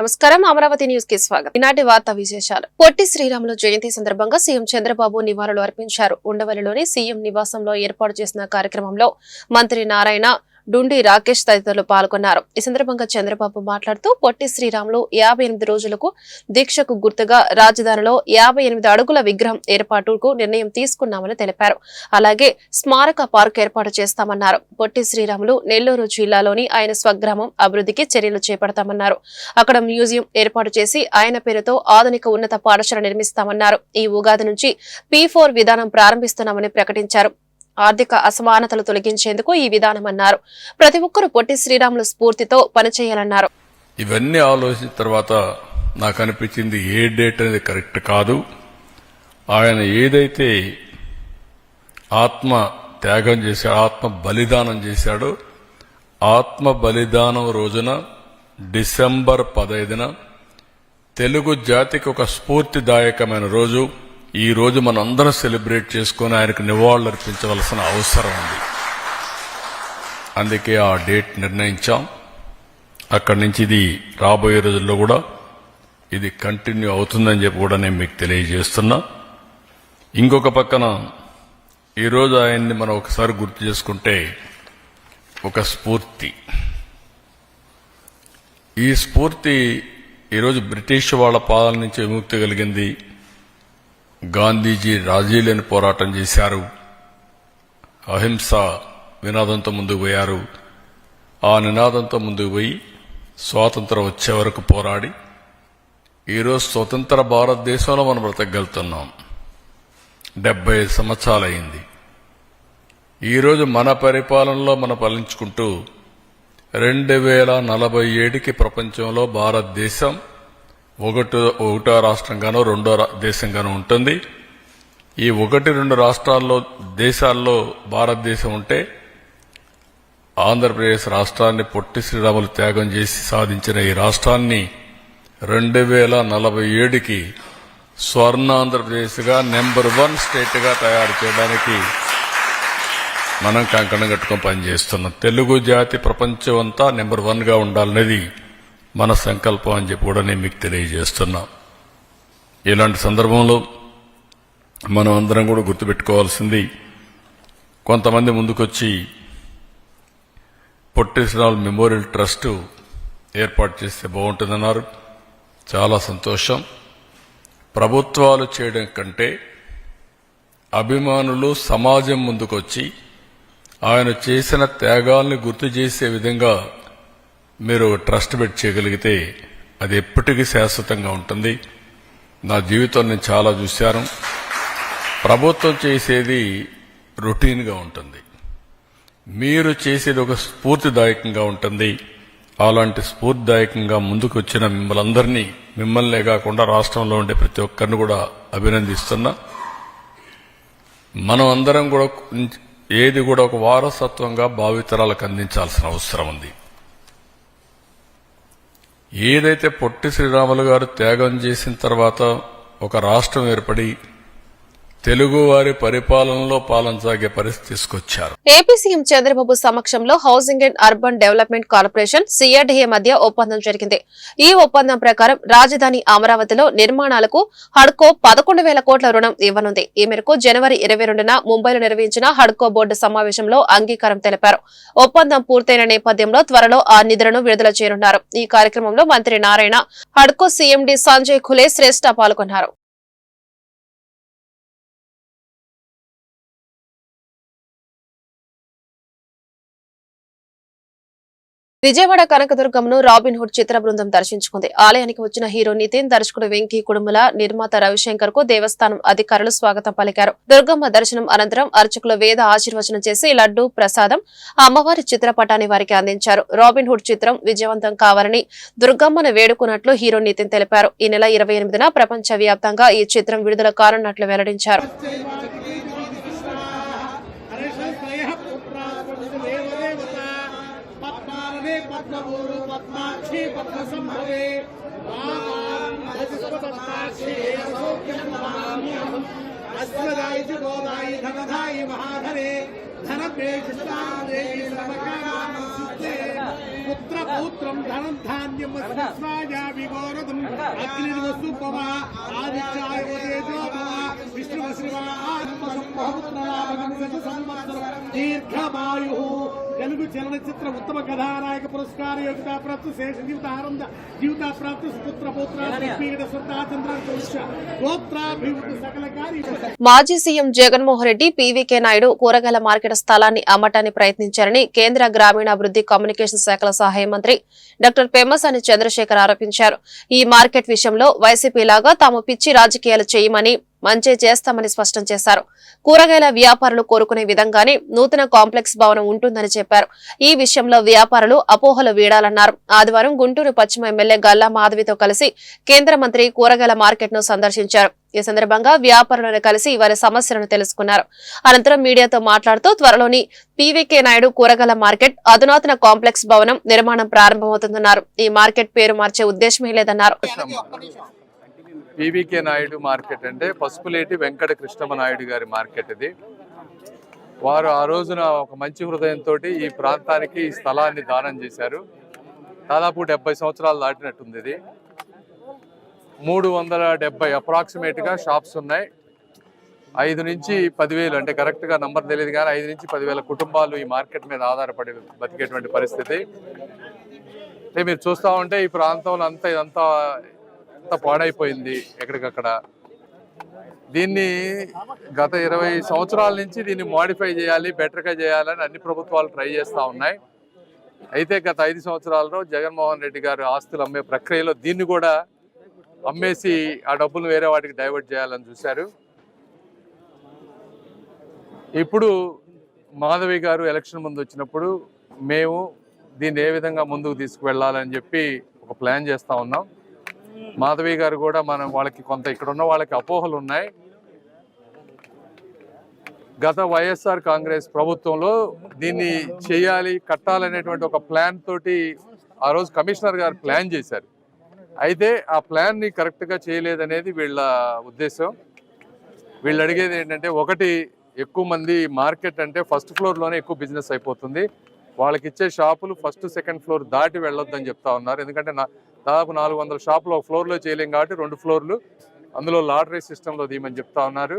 నమస్కారం, అమరావతి న్యూస్ కి స్వాగతం. ఈనాటి వార్తా విశేషాలు. పొట్టి శ్రీరాములు జయంతి సందర్భంగా సీఎం చంద్రబాబు నివాళులు అర్పించారు. ఉండవల్లిలోని సీఎం నివాసంలో ఏర్పాటు చేసిన కార్యక్రమంలో మంత్రి నారాయణ, డుండి రాకేష్ తదితరులు పాల్గొన్నారు. ఈ సందర్భంగా చంద్రబాబు మాట్లాడుతూ పొట్టి శ్రీరాములు 58 రోజులకు దీక్షకు గుర్తుగా రాజధానిలో 58 అడుగుల విగ్రహం ఏర్పాటుకు నిర్ణయం తీసుకున్నామని తెలిపారు. అలాగే స్మారక పార్క్ ఏర్పాటు చేస్తామన్నారు. పొట్టి శ్రీరాములు నెల్లూరు జిల్లాలోని ఆయన స్వగ్రామం అభివృద్ధికి చర్యలు చేపడతామన్నారు. అక్కడ మ్యూజియం ఏర్పాటు చేసి ఆయన పేరుతో ఆధునిక ఉన్నత పాఠశాల నిర్మిస్తామన్నారు. ఈ ఉగాది నుంచి P4 విధానం ప్రారంభిస్తున్నామని ప్రకటించారు. ఆర్థిక అసమానతలు తొలగించేందుకు ఈ విధానమన్నారు. ప్రతి ఒక్కరూ పొట్టి శ్రీరాములు స్ఫూర్తితో పనిచేయాలన్నారు. ఇవన్నీ ఆలోచించిన తర్వాత నాకు అనిపించింది ఏ డేట్ అనేది కరెక్ట్ కాదు. ఆయన ఏదైతే ఆత్మ త్యాగం చేశాడో, ఆత్మ బలిదానం చేశాడో, ఆత్మ బలిదానం రోజున డిసెంబర్ 15న తెలుగు జాతికి ఒక స్ఫూర్తిదాయకమైన రోజు. ఈ రోజు మనందరం సెలబ్రేట్ చేసుకుని ఆయనకు నివాళులర్పించవలసిన అవసరం ఉంది. అందుకే ఆ డేట్ నిర్ణయించాం. అక్కడి నుంచి ఇది రాబోయే రోజుల్లో కూడా ఇది కంటిన్యూ అవుతుందని చెప్పి కూడా నేను మీకు తెలియజేస్తున్నా. ఇంకొక పక్కన ఈరోజు ఆయన్ని మనం ఒకసారి గుర్తు చేసుకుంటే ఒక స్ఫూర్తి, ఈ స్ఫూర్తి ఈరోజు బ్రిటిష్ వాళ్ళ పాలన నుంచి విముక్తి కలిగింది. గాంధీజీ రాజీ లేని పోరాటం చేశారు. అహింస నినాదంతో ముందుకు పోయారు. ఆ నినాదంతో ముందుకు పోయి స్వాతంత్రం వచ్చే వరకు పోరాడి ఈరోజు స్వతంత్ర భారతదేశంలో మనం బ్రతకగలుగుతున్నాం. 75 సంవత్సరాలు అయింది. ఈరోజు మన పరిపాలనలో మనం పాలించుకుంటూ 2047కి ప్రపంచంలో భారతదేశం ఒకటో రాష్ట్రంగానో రెండో దేశంగానో ఉంటుంది. ఈ 1-2 దేశాల్లో భారతదేశం ఉంటే ఆంధ్రప్రదేశ్ రాష్ట్రాన్ని పొట్టి శ్రీరాములు త్యాగం చేసి సాధించిన ఈ రాష్ట్రాన్ని 2047కి స్వర్ణాంధ్రప్రదేశ్గా నెంబర్ 1 స్టేట్గా తయారు చేయడానికి మనం కంకణం కట్టుకొని పనిచేస్తున్నాం. తెలుగు జాతి ప్రపంచం అంతా నెంబర్ 1గా ఉండాలనేది మన సంకల్పం అని చెప్పి కూడా నేను మీకు తెలియజేస్తున్నా. ఇలాంటి సందర్భంలో మనం అందరం కూడా గుర్తుపెట్టుకోవాల్సింది, కొంతమంది ముందుకొచ్చి పొట్టి శ్రీరాములు మెమోరియల్ ట్రస్ట్ ఏర్పాటు చేస్తే బాగుంటుందన్నారు. చాలా సంతోషం. ప్రభుత్వాలు చేయడం కంటే అభిమానులు, సమాజం ముందుకొచ్చి ఆయన చేసిన త్యాగాల్ని గుర్తు చేసే విధంగా మీరు ట్రస్ట్ పెట్టి చేయగలిగితే అది ఎప్పటికీ శాశ్వతంగా ఉంటుంది. నా జీవితంలో నేను చాలా చూశాను. ప్రభుత్వం చేసేది రొటీన్గా ఉంటుంది, మీరు చేసేది ఒక స్ఫూర్తిదాయకంగా ఉంటుంది. అలాంటి స్ఫూర్తిదాయకంగా ముందుకు వచ్చిన మిమ్మల్నే కాకుండా రాష్ట్రంలో ఉండే ప్రతి ఒక్కరిని కూడా అభినందిస్తున్నా. మనం అందరం కూడా ఏది కూడా ఒక వారసత్వంగా భావితరాలకు అందించాల్సిన అవసరం ఉంది. ఏదైతే పొట్టి శ్రీరాములు గారు త్యాగం చేసిన తర్వాత ఒక రాష్ట్రం ఏర్పడి తెలుగు వారి పరిపాలనలో పాలనసాగే పరిస్థితి తీసుకొచ్చారు. ఏపీ సీఎం చంద్రబాబు సమక్షంలో housing and urban development corporation CRDA మధ్య ఒప్పందం జరిగింది. ఈ ఒప్పందం ప్రకారం రాజధాని అమరావతిలో నిర్మాణాలకు హడ్కో 11,000 కోట్ల రుణం ఇవ్వనుంది. ఈ మేరకు జనవరి 22న ముంబైలో నిర్వహించిన హడ్కో బోర్డు సమావేశంలో అంగీకారం తెలిపారు. ఒప్పందం పూర్తయిన నేపథ్యంలో త్వరలో ఆ నిధులను విడుదల చేయనున్నారు. ఈ కార్యక్రమంలో మంత్రి నారాయణ, హడ్కో CMD సంజయ్ ఖులే శ్రేష్ఠ పాల్గొన్నారు. విజయవాడ కనకదుర్గంను రాబిన్ హుడ్ చిత్ర బృందం దర్శించుకుంది. ఆలయానికి వచ్చిన హీరో నితిన్, దర్శకుడు వెంకీ కుడుముల, నిర్మాత రవిశంకర్ కు దేవస్థానం అధికారులు స్వాగతం పలికారు. దుర్గమ్మ దర్శనం అనంతరం అర్చకులు వేద ఆశీర్వచనం చేసి లడ్డు ప్రసాదం అమ్మవారి చిత్రపటాన్ని వారికి అందించారు. రాబిన్ హుడ్ చిత్రం విజయవంతం కావాలని దుర్గమ్మను వేడుకున్నట్లు హీరో నితిన్ తెలిపారు. ఈ నెల 28న ప్రపంచ వ్యాప్తంగా ఈ చిత్రం విడుదల కానున్నట్లు వెల్లడించారు. పద్మూరు పద్మాక్షి పద్మ సంభవే అశ్వదాయి గోదాయి ధనధాయి మహాధరే ధన పుత్ర పౌత్రం ధనం ధాన్యం విగోరదం అగ్నిర్వసు భవ ఆదిత్యాయ తేజో భవ విష్ణు దీర్ఘమాయు తెలుగు చలనచిత్ర ఉత్తమ కథానాయక పురస్కార యోగితా ప్రాప్తి శేష జీవితానంద జీవితా ప్రాప్తి సుపుత్ర పౌత్ర గోత్రాభివృద్ధి సకల కార్య. మాజీ సీఎం జగన్మోహన్ రెడ్డి పీవీకే నాయుడు కూరగాయల మార్కెట్ స్థలాన్ని అమ్మటానికి ప్రయత్నించారని కేంద్ర గ్రామీణాభివృద్ధి కమ్యూనికేషన్ శాఖల సహాయ మంత్రి డాక్టర్ పెమ్మసాని చంద్రశేఖర్ ఆరోపించారు. ఈ మార్కెట్ విషయంలో వైసీపీ లాగా తాము పిచ్చి రాజకీయాలు చేయమని మంచి చేస్తామని స్పష్టం చేశారు. కూరగాయల వ్యాపారులు కోరుకునే విధంగానే నూతన కాంప్లెక్స్ భవనం ఉంటుందని చెప్పారు. ఈ విషయంలో వ్యాపారులు అపోహలు వీడాలన్నారు. ఆదివారం గుంటూరు పశ్చిమ ఎమ్మెల్యే గల్లా మాధవితో కలిసి కేంద్ర మంత్రి కూరగాయల మార్కెట్ ను సందర్శించారు. ఈ సందర్భంగా వ్యాపారులను కలిసి వారి సమస్యలను తెలుసుకున్నారు. అనంతరం మీడియాతో మాట్లాడుతూ త్వరలోని పీవీకే నాయుడు కూరగాయల మార్కెట్ అధునాతన కాంప్లెక్స్ భవనం నిర్మాణం ప్రారంభమవుతుందన్నారు. ఈ మార్కెట్ పేరు మార్చే ఉద్దేశమే లేదన్నారు. పీవీకే నాయుడు మార్కెట్ అంటే పసుపులేటి వెంకట కృష్ణమ్మ నాయుడు గారి మార్కెట్ ఇది. వారు ఆ రోజున ఒక మంచి హృదయంతో ఈ ప్రాంతానికి ఈ స్థలాన్ని దానం చేశారు. దాదాపు 70 సంవత్సరాలు దాటినట్టుంది. ఇది 370 అప్రాక్సిమేట్గా షాప్స్ ఉన్నాయి. 5 నుంచి 10,000 అంటే కరెక్ట్గా నంబర్ తెలియదు కానీ 5 నుంచి 10,000 కుటుంబాలు ఈ మార్కెట్ మీద ఆధారపడి బతికేటువంటి పరిస్థితి. అంటే మీరు చూస్తూ ఉంటే ఈ ప్రాంతంలో ఇదంతా పాడైపోయింది ఎక్కడికక్కడ. దీన్ని గత 20 సంవత్సరాల నుంచి దీన్ని మోడిఫై చేయాలి, బెటర్గా చేయాలని అన్ని ప్రభుత్వాలు ట్రై చేస్తూ ఉన్నాయి. అయితే గత 5 సంవత్సరాల్లో జగన్మోహన్ రెడ్డి గారు ఆస్తులు అమ్మే ప్రక్రియలో దీన్ని కూడా అమ్మేసి ఆ డబ్బులు వేరే వాటికి డైవర్ట్ చేయాలని చూశారు. ఇప్పుడు మాధవి గారు ఎలక్షన్ ముందు వచ్చినప్పుడు మేము దీన్ని ఏ విధంగా ముందుకు తీసుకువెళ్ళాలని చెప్పి ఒక ప్లాన్ చేస్తూ ఉన్నాం. మాధవి గారు కూడా వాళ్ళకి కొంత ఇక్కడ ఉన్న వాళ్ళకి అపోహలు ఉన్నాయి. గత వైఎస్ఆర్ కాంగ్రెస్ ప్రభుత్వంలో దీన్ని చేయాలి, కట్టాలనేటువంటి ఒక ప్లాన్ తోటి ఆ రోజు కమిషనర్ గారు ప్లాన్ చేశారు. అయితే ఆ ప్లాన్ని కరెక్ట్గా చేయలేదనేది వీళ్ళ ఉద్దేశం. వీళ్ళు అడిగేది ఏంటంటే, ఒకటి ఎక్కువ మంది మార్కెట్ అంటే ఫస్ట్ ఫ్లోర్లోనే ఎక్కువ బిజినెస్ అయిపోతుంది. వాళ్ళకి ఇచ్చే షాపులు ఫస్ట్ సెకండ్ ఫ్లోర్ దాటి వెళ్ళొద్దని చెప్తా ఉన్నారు. ఎందుకంటే దాదాపు 400 షాపులు ఒక ఫ్లోర్లో చేయలేం కాబట్టి 2 ఫ్లోర్లు అందులో లాటరీ సిస్టంలో తీయమని చెప్తా ఉన్నారు.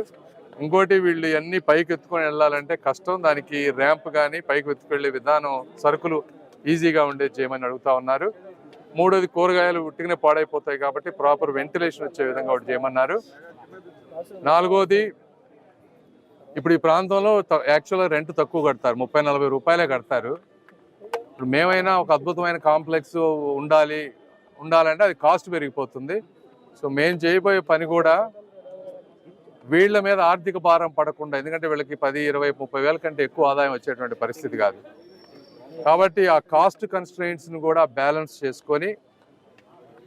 ఇంకోటి వీళ్ళు ఇవన్నీ పైకి ఎత్తుకొని వెళ్ళాలంటే కష్టం. దానికి ర్యాంప్ కానీ పైకి ఎత్తుకెళ్లే విధానం సరుకులు ఈజీగా ఉండేది చేయమని అడుగుతా ఉన్నారు. మూడోది, కూరగాయలు ఉట్టిగానే పాడైపోతాయి కాబట్టి ప్రాపర్ వెంటిలేషన్ వచ్చే విధంగా ఒకటి చేయమన్నారు. నాలుగోది, ఇప్పుడు ఈ ప్రాంతంలో యాక్చువల్గా రెంట్ తక్కువ కడతారు, 30-40 రూపాయలే కడతారు. ఇప్పుడు మేమైనా ఒక అద్భుతమైన కాంప్లెక్స్ ఉండాలంటే అది కాస్ట్ పెరిగిపోతుంది. సో మేము చేయబోయే పని కూడా వీళ్ళ మీద ఆర్థిక భారం పడకుండా, ఎందుకంటే వీళ్ళకి 10, 20, 30 వేల కంటే ఎక్కువ ఆదాయం వచ్చేటువంటి పరిస్థితి కాదు. కాబట్టి ఆ కాస్ట్ కన్స్ట్రెయింట్స్ని కూడా బ్యాలెన్స్ చేసుకొని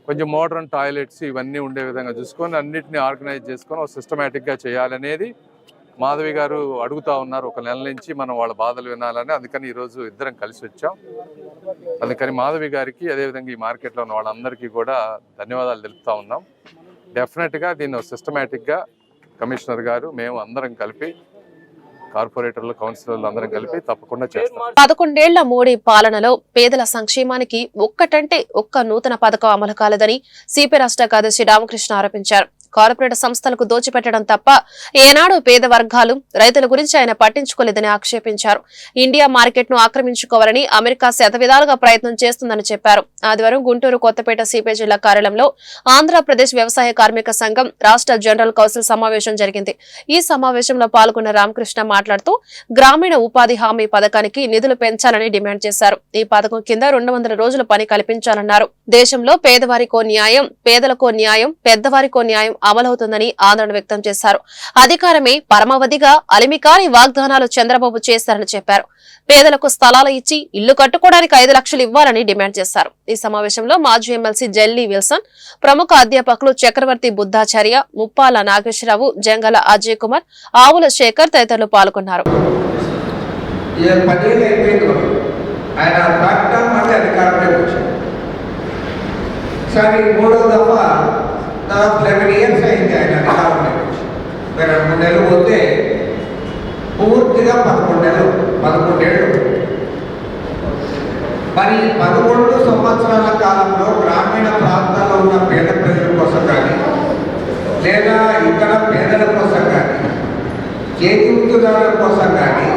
కొంచెం మోడర్న్ టాయిలెట్స్ ఇవన్నీ ఉండే విధంగా చూసుకొని అన్నిటిని ఆర్గనైజ్ చేసుకొని ఒక సిస్టమేటిక్గా చేయాలనేది మాధవి గారు అడుగుతూ ఉన్నారు. ఒక నెల నుంచి మనం వాళ్ళ బాధలు వినాలని, అందుకని ఈరోజు ఇద్దరం కలిసి వచ్చాం. అందుకని మాధవి గారికి అదేవిధంగా ఈ మార్కెట్లో ఉన్న వాళ్ళందరికీ కూడా ధన్యవాదాలు తెలుపుతా ఉన్నాం. డెఫినెట్గా దీన్ని సిస్టమేటిక్గా కమిషనర్ గారు, మేము అందరం కలిపి, కార్పొరేటర్లు, కౌన్సిలర్లు అందరం కలిపి తప్పకుండా చేస్తాం. 11 ఏళ్ల మోడీ పాలనలో పేదల సంక్షేమానికి ఒక్కటంటే ఒక్క నూతన పథకం అమలు కాలేదని సిపి రాష్ట్ర కార్యదర్శి రామకృష్ణ ఆరోపించారు. కార్పొరేట్ సంస్థలకు దోచిపెట్టడం తప్ప ఏనాడు పేద వర్గాలు, రైతుల గురించి ఆయన పట్టించుకోలేదని ఆక్షేపించారు. ఇండియా మార్కెట్ ను ఆక్రమించుకోవాలని అమెరికా శతవిధాలుగా ప్రయత్నం చేస్తుందని చెప్పారు. ఆదివారం గుంటూరు కొత్తపేట సిపిఐ జిల్లా కార్యాలయంలో ఆంధ్రప్రదేశ్ వ్యవసాయ కార్మిక సంఘం రాష్ట్ర జనరల్ కౌన్సిల్ సమావేశం జరిగింది. ఈ సమావేశంలో పాల్గొన్న రామకృష్ణ మాట్లాడుతూ గ్రామీణ ఉపాధి హామీ పథకానికి నిధులు పెంచాలని డిమాండ్ చేశారు. ఈ పథకం కింద 200 రోజుల పని కల్పించాలన్నారు. దేశంలో పేదవారికో న్యాయం, పేదలకో న్యాయం, పెద్దవారికో న్యాయం అమలవుతుందని ఆందోళన వ్యక్తం చేశారు. అధికారమే పరమావధిగా అలిమికాని వాగ్దానాలు చంద్రబాబు చేశారని చెప్పారు. పేదలకు స్థలాలు ఇచ్చి ఇల్లు కట్టుకోవడానికి 5 లక్షలు ఇవ్వాలని డిమాండ్ చేశారు. ఈ సమావేశంలో మాజీ ఎమ్మెల్సీ జెల్లీ విల్సన్, ప్రముఖ అధ్యాపకులు చక్రవర్తి బుద్ధాచార్య, ముప్పాల నాగేశ్వరరావు, జంగల అజయ్ కుమార్, ఆవుల శేఖర్ తదితరులు పాల్గొన్నారు. దాదాపు 11 ఇయర్స్ అయింది ఆయన అధికారంలో. 2 నెలలు పోతే పూర్తిగా 11 నెలలు, 11 ఏళ్ళు మరి 11 సంవత్సరాల కాలంలో గ్రామీణ ప్రాంతాల్లో ఉన్న పేద ప్రజల కోసం కానీ లేదా ఇతర పేదల కోసం కానీ చేతి వృత్తిదారుల కోసం కానీ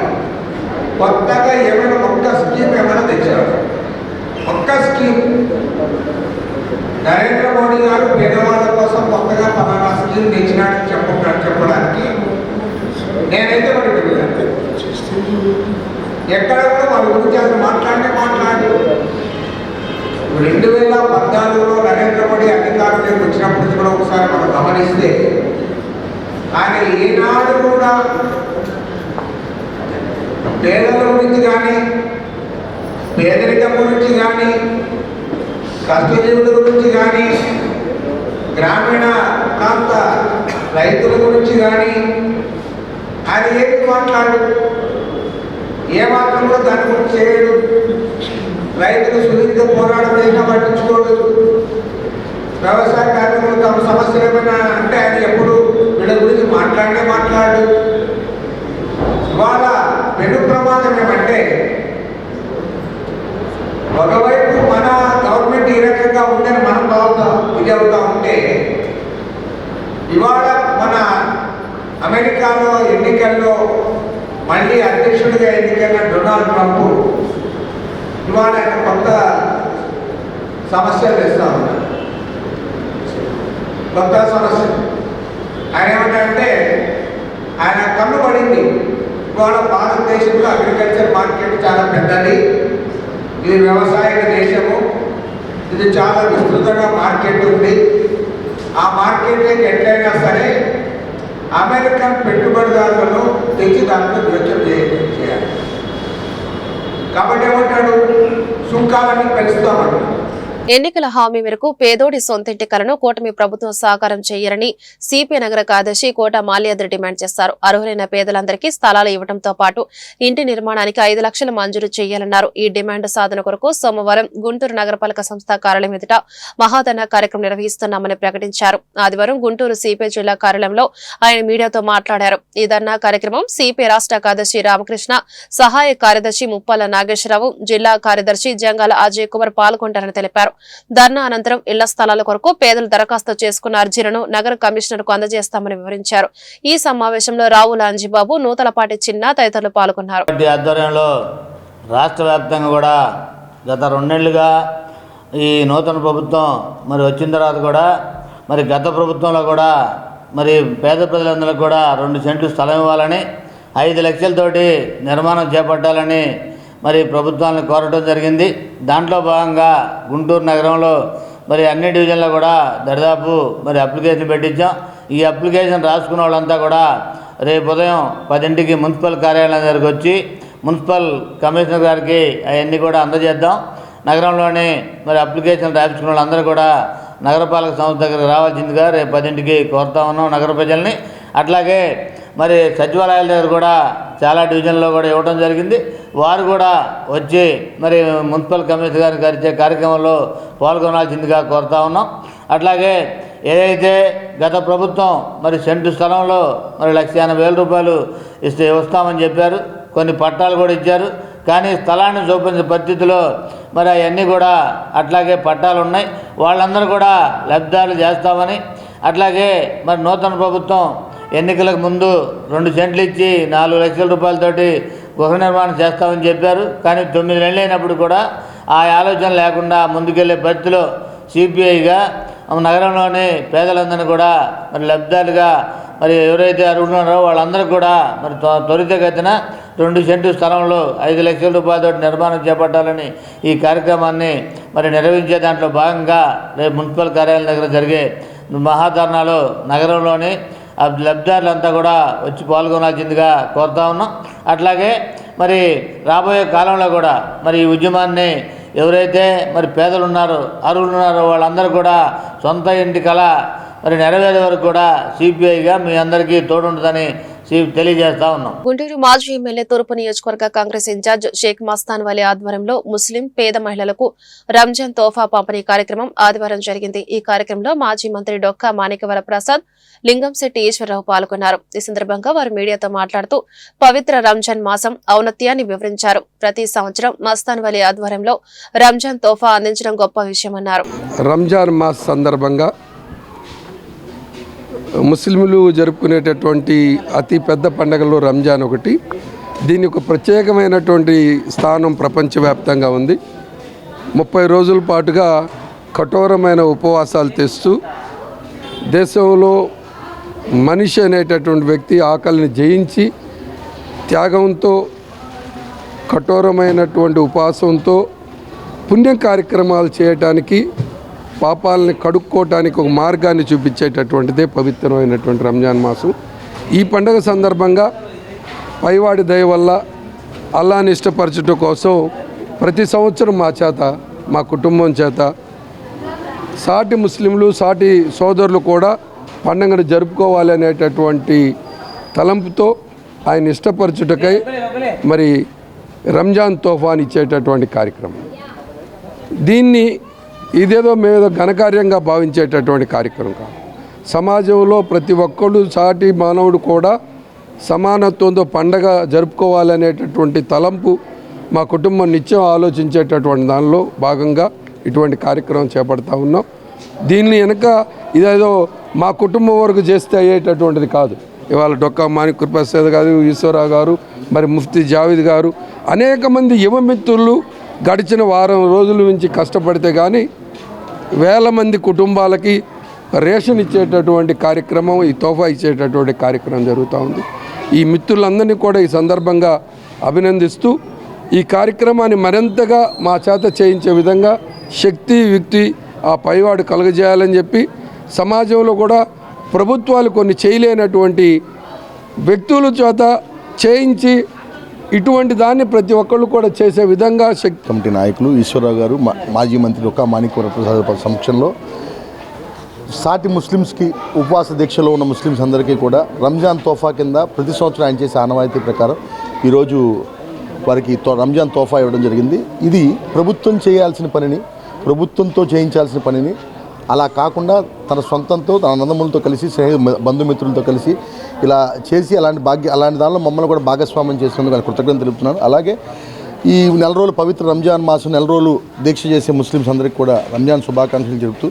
కొత్తగా ఏమైనా ఒక్క స్కీమ్ ఏమైనా తెచ్చారు? ఒక్క స్కీమ్ నరేంద్ర మోడీ గారు పేదవాళ్ళ కోసం కొత్తగా పలానా స్కీమ్ తెచ్చినాడని చెప్పడానికి నేనైతే మరి వెళ్ళాను. ఎక్కడ కూడా వాళ్ళ గురించి అసలు మాట్లాడి 2014లో నరేంద్ర మోడీ అధికారంలోకి వచ్చినప్పుడు కూడా ఒకసారి మనం గమనిస్తే ఆయన ఏనాడు కూడా పేదల గురించి కానీ పేదరికం గురించి కానీ కష్టజీవుల గురించి కానీ గ్రామీణ ప్రాంత రైతుల గురించి కానీ ఆయన ఏమి మాట్లాడు, ఏమాత్రం కూడా దాని గురించి చేయడు. రైతులు సుదీర్ఘ పోరాటం చేసినా పట్టించుకోడు. వ్యవసాయ కార్మికులు తమ సమస్యలు ఏమైనా అంటే ఆయన ఎప్పుడు వీళ్ళ గురించి మాట్లాడు. ఇవాళ పెను ప్రమాదం ఏమంటే ఒకవైపు మన గవర్నమెంట్ ఈ రకంగా ఉందని మనం ఇది అవుతా ఉంటే ఇవాళ మన అమెరికాలో ఎన్నికల్లో మళ్ళీ అధ్యక్షుడిగా ఎన్నికైన డొనాల్డ్ ట్రంప్ ఇవాళ ఆయన కొత్త సమస్యలు తెస్తా ఉన్నారు. కొత్త సమస్య ఆయన ఏమంటే ఆయన కన్ను పడింది. ఇవాళ భారతదేశంలో అగ్రికల్చర్ మార్కెట్ చాలా పెద్దది, ఇది వ్యవసాయ దేశము, ఇది చాలా విస్తృతంగా మార్కెట్ ఉంది. ఆ మార్కెట్లోకి ఎట్లయినా సరే అమెరికన్ పెట్టుబడిదారులను తెచ్చి దాంట్లో జోక్యం చేయాలి. కాబట్టి ఏమంటాడు, సుంకాలన్నీ పెంచుతామంటాడు. ఎన్నికల హామీ మేరకు పేదోడి సొంతింటి కలను కూటమి ప్రభుత్వం సాకారం చేయాలని సిపిఐ నగర కార్యదర్శి కోట మాల్యాద్రి డిమాండ్ చేశారు. అర్హులైన పేదలందరికీ స్థలాలు ఇవ్వడంతో పాటు ఇంటి నిర్మాణానికి 5 లక్షలు మంజూరు చేయాలన్నారు. ఈ డిమాండ్ సాధన కొరకు సోమవారం గుంటూరు నగరపాలక సంస్థ కార్యాలయం ఎదుట మహాధర్నా కార్యక్రమం నిర్వహిస్తున్నామని ప్రకటించారు. ఆదివారం గుంటూరు సిపిఐ జిల్లా కార్యాలయంలో ఆయన మీడియాతో మాట్లాడారు. ఈ ధర్నా కార్యక్రమం సిపిఐ రాష్ట్ర కార్యదర్శి రామకృష్ణ, సహాయ కార్యదర్శి ముప్పాల నాగేశ్వరరావు, జిల్లా కార్యదర్శి జంగాల అజయ్ కుమార్ పాల్గొంటారని తెలిపారు. ధర్నా అనంతరం ఇళ్ల స్థలాల కొరకు పేదలు దరఖాస్తు చేసుకున్న అర్జీలను నగర కమిషనర్ కు అందజేస్తామని వివరించారు. ఈ సమావేశంలో రావుల అంజిబాబు, నూతలపాటి చిన్న తదితరులు పాల్గొన్నారు. ఆధ్వర్యంలో రాష్ట్ర వ్యాప్తంగా కూడా గత 2 నెలలుగా ఈ నూతన ప్రభుత్వం మరి వచ్చిన తర్వాత కూడా మరి గత ప్రభుత్వంలో కూడా మరి పేద ప్రజలందరికీ కూడా 2 సెంట్లు స్థలం ఇవ్వాలని 5 లక్షలతోటి నిర్మాణం చేపట్టాలని మరి ప్రభుత్వాన్ని కోరడం జరిగింది. దాంట్లో భాగంగా గుంటూరు నగరంలో మరి అన్ని డివిజన్లో కూడా దరిదాపు మరి అప్లికేషన్ పెట్టించాం. ఈ అప్లికేషన్ రాసుకున్న వాళ్ళంతా కూడా రేపు ఉదయం 10ంటికి మున్సిపల్ కార్యాలయం దగ్గరికి వచ్చి మున్సిపల్ కమిషనర్ గారికి అవన్నీ కూడా అందజేద్దాం. నగరంలోని మరి అప్లికేషన్ రాయించుకున్న వాళ్ళందరూ కూడా నగరపాలక సంస్థ దగ్గరికి రావాల్సిందిగా రేపు 10ంటికి కోరుతా ఉన్నాం నగర ప్రజల్ని. అట్లాగే మరి సచివాలయాల దగ్గర కూడా చాలా డివిజన్లో కూడా ఇవ్వడం జరిగింది. వారు కూడా వచ్చి మరి మున్సిపల్ కమిషనర్ గారిని కలిసే కార్యక్రమంలో పాల్గొనాల్సిందిగా కోరుతా ఉన్నాం. అట్లాగే ఏదైతే గత ప్రభుత్వం మరి సెంటు స్థలంలో మరి 1,80,000 రూపాయలు ఇస్తామని చెప్పారు. కొన్ని పట్టాలు కూడా ఇచ్చారు. కానీ స్థలాన్ని చూపించిన పరిస్థితిలో మరి అవన్నీ కూడా అట్లాగే పట్టాలు ఉన్నాయి. వాళ్ళందరూ కూడా లబ్ధిదారులు చేస్తామని, అట్లాగే మరి నూతన ప్రభుత్వం ఎన్నికలకు ముందు 2 సెంట్లు ఇచ్చి 4 లక్షల రూపాయలతోటి గృహ నిర్మాణం చేస్తామని చెప్పారు. కానీ 9 నెలలు అయినప్పుడు కూడా ఆ ఆలోచన లేకుండా ముందుకెళ్లే పరిస్థితిలో సిపిఐగా నగరంలోని పేదలందరినీ కూడా మరి లబ్ధిదారులుగా మరి ఎవరైతే అడుగుతున్నారో వాళ్ళందరూ కూడా మరి త్వరితగతిన 2 సెంటు స్థలంలో 5 లక్షల రూపాయలతో నిర్మాణం చేపట్టాలని ఈ కార్యక్రమాన్ని మరి నిర్వహించే దాంట్లో భాగంగా రేపు మున్సిపల్ కార్యాలయం దగ్గర జరిగే మహాధర్నాలో నగరంలోని లబ్ధిదారులంతా కూడా వచ్చి పాల్గొనాల్సిందిగా కోరుతా ఉన్నాం. అట్లాగే మరి రాబోయే కాలంలో కూడా మరి ఈ ఉద్యమాన్ని ఎవరైతే మరి పేదలు ఉన్నారో అర్హులు ఉన్నారో వాళ్ళందరూ కూడా సొంత ఇంటి కళ మరి నెరవేరే వరకు కూడా సిపిఐగా మీ అందరికీ తోడుంటుందని తెలియజేస్తా ఉన్నాం. గుంటూరు మాజీ ఎమ్మెల్యే తూర్పు నియోజకవర్గ కాంగ్రెస్ ఇన్ఛార్జ్ షేక్ మస్తాన్ వలీ ఆధ్వర్యంలో ముస్లిం పేద మహిళలకు రంజాన్ తోఫా పంపిణీ కార్యక్రమం ఆదివారం జరిగింది. ఈ కార్యక్రమంలో మాజీ మంత్రి డొక్కా మాణిక్యవర ప్రసాద్, లింగంశెట్టి ఈశ్వరరావు పాల్గొన్నారు. ఈ సందర్భంగా వారు మీడియాతో మాట్లాడుతూ పవిత్ర రంజాన్ మాసం ఔన్నత్యాన్ని వివరించారు. ప్రతి సంవత్సరం మస్తాన్ వలీ ఆధ్వర్యంలో రంజాన్ తోఫా అందించడం గొప్ప విషయమన్నారు. రంజాన్ మాస్ సందర్భంగా ముస్లింలు జరుపుకునేటటువంటి అతి పెద్ద పండుగలో రంజాన్ ఒకటి. దీని ఒక ప్రత్యేకమైనటువంటి స్థానం ప్రపంచవ్యాప్తంగా ఉంది. 30 రోజుల పాటుగా కఠోరమైన ఉపవాసాలు తెస్తూ దేశంలో మనిషి అనేటటువంటి వ్యక్తి ఆకలిని జయించి త్యాగంతో కఠోరమైనటువంటి ఉపవాసంతో పుణ్య కార్యక్రమాలు చేయటానికి, పాపాలని కడుక్కోవటానికి ఒక మార్గాన్ని చూపించేటటువంటిదే పవిత్రమైనటువంటి రంజాన్ మాసం. ఈ పండుగ సందర్భంగా పైవాడి దయ వల్ల అల్లాహ్ని ఇష్టపరచడం కోసం ప్రతి సంవత్సరం మా కుటుంబం చేత సాటి ముస్లింలు, సాటి సోదరులు కూడా పండుగను జరుపుకోవాలి అనేటటువంటి తలంపుతో ఆయన ఇష్టపరచుటకై మరి రంజాన్ తోఫాని ఇచ్చేటటువంటి కార్యక్రమం. దీన్ని ఇదేదో మేమేదో ఘనకార్యంగా భావించేటటువంటి కార్యక్రమం కాదు. సమాజంలో ప్రతి ఒక్కళ్ళు సాటి మానవుడు కూడా సమానత్వంతో పండగ జరుపుకోవాలనేటటువంటి తలంపు మా కుటుంబం నిత్యం ఆలోచించేటటువంటి దానిలో భాగంగా ఇటువంటి కార్యక్రమం చేపడతా ఉన్నాం. దీన్ని వెనక ఇదేదో మా కుటుంబం వరకు చేస్తే అయ్యేటటువంటిది కాదు. ఇవాళ డొక్కా మాణిక్యవర ప్రసాద్ గారు, ఈశ్వరరావు గారు, మరి ముఫ్తీ జావేద్ గారు, అనేక మంది యువ మిత్రులు గడిచిన వారం రోజుల నుంచి కష్టపడితే కానీ వేల మంది కుటుంబాలకి రేషన్ ఇచ్చేటటువంటి కార్యక్రమం, ఈ తోఫా ఇచ్చేటటువంటి కార్యక్రమం జరుగుతూ ఉంది. ఈ మిత్రులందరినీ కూడా ఈ సందర్భంగా అభినందిస్తూ ఈ కార్యక్రమాన్ని మరింతగా మా చేత చేయించే విధంగా శక్తి, యుక్తి ఆ పైవాడు కలుగజేయాలని చెప్పి సమాజంలో కూడా ప్రభుత్వాలు కొన్ని చేయలేనటువంటి వ్యక్తుల చేత చేయించి ఇటువంటి దాన్ని ప్రతి ఒక్కళ్ళు కూడా చేసే విధంగా కమిటీ నాయకులు ఈశ్వరరావు గారు, మాజీ మంత్రి డొక్కా మాణిక్యవర ప్రసాద్ సమక్షంలో సాటి ముస్లిమ్స్కి ఉపవాస దీక్షలో ఉన్న ముస్లిమ్స్ అందరికీ కూడా రంజాన్ తోఫా కింద ప్రతి సంవత్సరం ఆయన చేసే ఆనవాయితీ ప్రకారం ఈరోజు వారికి రంజాన్ తోఫా ఇవ్వడం జరిగింది. ఇది ప్రభుత్వం చేయాల్సిన పనిని, ప్రభుత్వంతో చేయించాల్సిన పనిని అలా కాకుండా తన సొంతంతో, తన నందములతో కలిసి, బంధుమిత్రులతో కలిసి ఇలా చేసి అలాంటి దానిలో మమ్మల్ని కూడా భాగస్వామ్యం చేసినందుకు ఆయన కృతజ్ఞతలు తెలుపుతున్నాను. అలాగే ఈ నెల రోజులు పవిత్ర రంజాన్ మాసం నెల రోజులు దీక్ష చేసే ముస్లిమ్స్ అందరికీ కూడా రంజాన్ శుభాకాంక్షలు చెబుతూ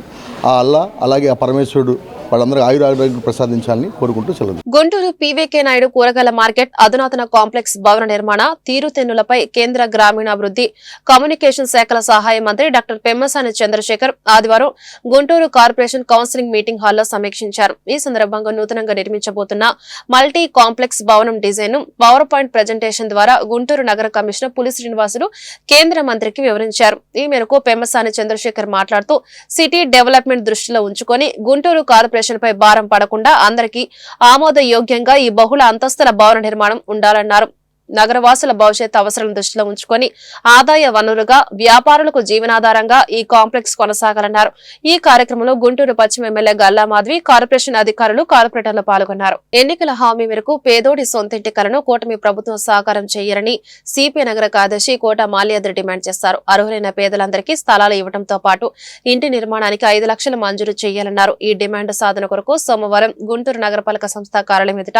ఆ అల్లా అలాగే ఆ పరమేశ్వరుడు వాళ్ళందరూ ఆయురారోగ్యం ప్రసాదించాలని కోరుకుంటూ సెలవు. గుంటూరు పీవీకే నాయుడు కూరగాయల మార్కెట్ అధునాతన కాంప్లెక్స్ భవన నిర్మాణ తీరుతెన్నులపై కేంద్ర గ్రామీణాభివృద్ధి కమ్యూనికేషన్ శాఖల సహాయ మంత్రి డాక్టర్ పెమ్మసాని చంద్రశేఖర్ ఆదివారం గుంటూరు కార్పొరేషన్ కౌన్సిలింగ్ మీటింగ్ హాల్లో సమీక్షించారు. ఈ సందర్భంగా నూతనంగా నిర్మించబోతున్న మల్టీ కాంప్లెక్స్ భవనం డిజైన్ ను పవర్ పాయింట్ ప్రజెంటేషన్ ద్వారా గుంటూరు నగర కమిషనర్ పులి శ్రీనివాసులు కేంద్ర మంత్రికి వివరించారు. ఈ మేరకు పెమ్మసాని చంద్రశేఖర్ మాట్లాడుతూ సిటీ డెవలప్మెంట్ దృష్టిలో ఉంచుకొని గుంటూరు కార్పొరేషన్ పై భారం పడకుండా అందరికీ ఆమోదయోగ్యంగా ఈ బహుళ అంతస్తుల భవన నిర్మాణం ఉండాలన్నారు. నగరవాసుల భవిష్యత్ అవసరాలను దృష్టిలో ఉంచుకొని ఆదాయ వనరుగా, వ్యాపారులకు జీవనాధారంగా ఈ కాంప్లెక్స్ కొనసాగాలన్నారు. ఈ కార్యక్రమంలో గుంటూరు పశ్చిమ ఎమ్మెల్యే గల్లా మాధవి, కార్పొరేషన్ అధికారులు, కార్పొరేటర్లు పాల్గొన్నారు. ఎన్నికల హామీ మేరకు పేదోడి సొంతింటి కలను కూటమి ప్రభుత్వం సాకారం చేయాలని సిపిఐ నగర కార్యదర్శి కోట మాల్యాద్రి డిమాండ్ చేశారు. అర్హులైన పేదలందరికీ స్థలాలు ఇవ్వడంతో పాటు ఇంటి నిర్మాణానికి 5 లక్షలు మంజూరు చేయాలన్నారు. ఈ డిమాండ్ సాధన కొరకు సోమవారం గుంటూరు నగరపాలక సంస్థ కార్యాలయం ఎదుట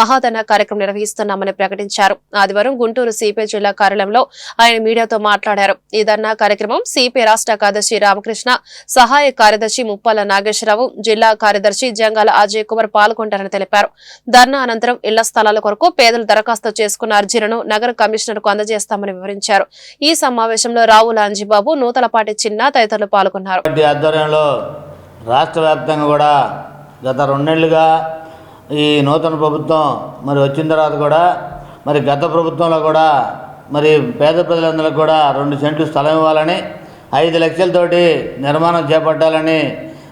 మహాధర్నా కార్యక్రమం నిర్వహిస్తున్నామని ప్రకటించారు. ఆదివారం గుంటూరు సిపిఐ జిల్లా కార్యాలయంలో ఆయన మీడియాతో మాట్లాడారు. ఈ ధర్నా కార్యక్రమం సిపిఐ రాష్ట్ర కార్యదర్శి రామకృష్ణ, సహాయ కార్యదర్శి ముప్పాల నాగేశ్వరరావు, జిల్లా కార్యదర్శి జంగాల అజయ్ కుమార్ పాల్గొంటారని తెలిపారు. ధర్నా అనంతరం ఇళ్ల స్థలాల కొరకు పేదలు దరఖాస్తు చేసుకున్న అర్జీలను నగర కమిషనర్ కు అందజేస్తామని వివరించారు. ఈ సమావేశంలో రావుల అంజిబాబు, నూతలపాటి చిన్న తదితరులు పాల్గొన్నారు. రాష్ట్ర వ్యాప్తంగా కూడా గత 2 నెలలుగా ఈ నూతన ప్రభుత్వం మరి వచ్చిన తర్వాత కూడా మరి గత ప్రభుత్వంలో కూడా మరి పేద ప్రజలందరికీ కూడా 2 సెంట్లు స్థలం ఇవ్వాలని, 5 లక్షలతోటి నిర్మాణం చేపట్టాలని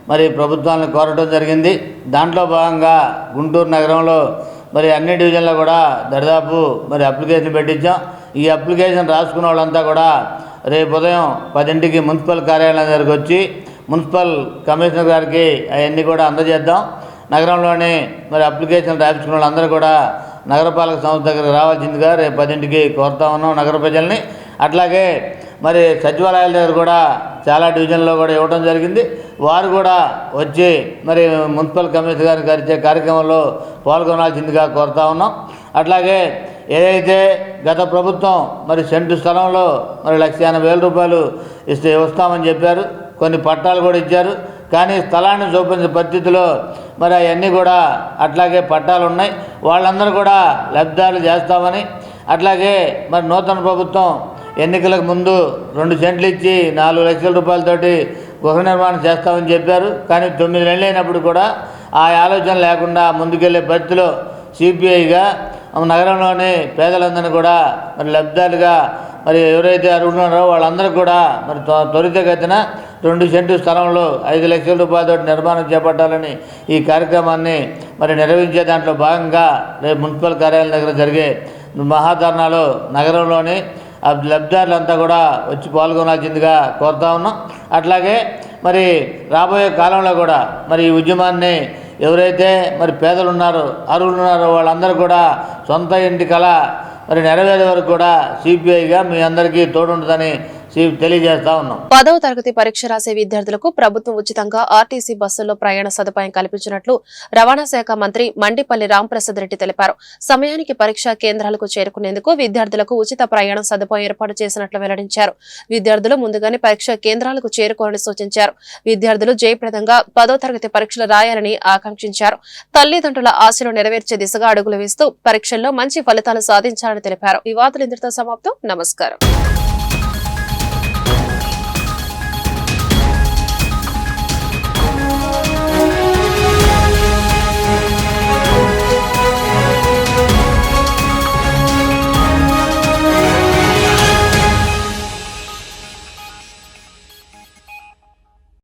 మరి ప్రభుత్వాన్ని కోరడం జరిగింది. దాంట్లో భాగంగా గుంటూరు నగరంలో మరి అన్ని డివిజన్లో కూడా దరిదాపు మరి అప్లికేషన్ పెట్టించాం. ఈ అప్లికేషన్ రాసుకున్న వాళ్ళంతా కూడా రేపు ఉదయం 10ంటికి మున్సిపల్ కార్యాలయం దగ్గరికి వచ్చి మున్సిపల్ కమిషనర్ గారికి అవన్నీ కూడా అందజేద్దాం. నగరంలోని మరి అప్లికేషన్ రాయించుకున్న వాళ్ళందరూ కూడా నగరపాలక సంస్థ దగ్గరికి రావాల్సిందిగా రేపు 10ంటికి కోరుతా ఉన్నాం నగర ప్రజల్ని. అట్లాగే మరి సచివాలయాల దగ్గర కూడా చాలా డివిజన్లో కూడా ఇవ్వడం జరిగింది. వారు కూడా వచ్చి మరి మున్సిపల్ కమిషనర్ గారికి ఇచ్చే కార్యక్రమంలో పాల్గొనాల్సిందిగా కోరుతా ఉన్నాం. అట్లాగే ఏదైతే గత ప్రభుత్వం మరి సెంటు స్థలంలో మరి 1,80,000 రూపాయలు వస్తామని చెప్పారు, కొన్ని పట్టాలు కూడా ఇచ్చారు. కానీ స్థలాన్ని చూపించిన పరిస్థితిలో మరి అవన్నీ కూడా అట్లాగే పట్టాలు ఉన్నాయి, వాళ్ళందరూ కూడా లబ్ధాలు చేస్తామని. అట్లాగే మరి నూతన ప్రభుత్వం ఎన్నికలకు ముందు 2 సెంట్లు ఇచ్చి 4 లక్షల రూపాయలతోటి గృహ నిర్మాణం చేస్తామని చెప్పారు. కానీ 9 నెలలు అయినప్పుడు కూడా ఆ ఆలోచన లేకుండా ముందుకెళ్లే పరిస్థితిలో సిపిఐగా నగరంలోని పేదలందరినీ కూడా మరి లబ్ధాలుగా మరి ఎవరైతే అడుగుతున్నారో వాళ్ళందరూ కూడా మరి త్వరితగతిన 2 సెంటు స్థలంలో 5 లక్షల రూపాయలతో నిర్మాణం చేపట్టాలని ఈ కార్యక్రమాన్ని మరి నిర్వహించే దాంట్లో భాగంగా రేపు మున్సిపల్ కార్యాలయం దగ్గర జరిగే మహాధర్నాలో నగరంలోని లబ్ధిదారులంతా కూడా వచ్చి పాల్గొనాల్సిందిగా కోరుతా ఉన్నాం. అట్లాగే మరి రాబోయే కాలంలో కూడా మరి ఈ ఉద్యమాన్ని ఎవరైతే మరి పేదలు ఉన్నారో అర్హులు ఉన్నారో వాళ్ళందరూ కూడా సొంత ఇంటి కళ మరి నెరవేరే వరకు కూడా సిపిఐగా మీ అందరికీ తోడుంటుందని తెలియజేస్తా ఉన్నాం. 10వ తరగతి పరీక్ష రాసే విద్యార్థులకు ప్రభుత్వం ఉచితంగా ఆర్టీసీ బస్సుల్లో ప్రయాణ సదుపాయం కల్పించినట్లు రవాణా శాఖ మంత్రి మండిపల్లి రాంప్రసాద్ రెడ్డి తెలిపారు. సమయానికి పరీక్షా కేంద్రాలకు చేరుకునేందుకు విద్యార్థులకు ఉచిత ప్రయాణ సదుపాయం ఏర్పాటు చేసినట్లు వెల్లడించారు. విద్యార్థులు ముందుగానే పరీక్షా కేంద్రాలకు చేరుకోవాలని సూచించారు. విద్యార్థులు జయప్రదంగా 10వ తరగతి పరీక్షలు రాయాలని ఆకాంక్షించారు. తల్లిదండ్రుల ఆశలు నెరవేర్చే దిశగా అడుగులు వేస్తూ పరీక్షల్లో మంచి ఫలితాలు సాధించాలని తెలిపారు. ఈ వార్తలు ఇంతటితో సమాప్తం. నమస్కారం.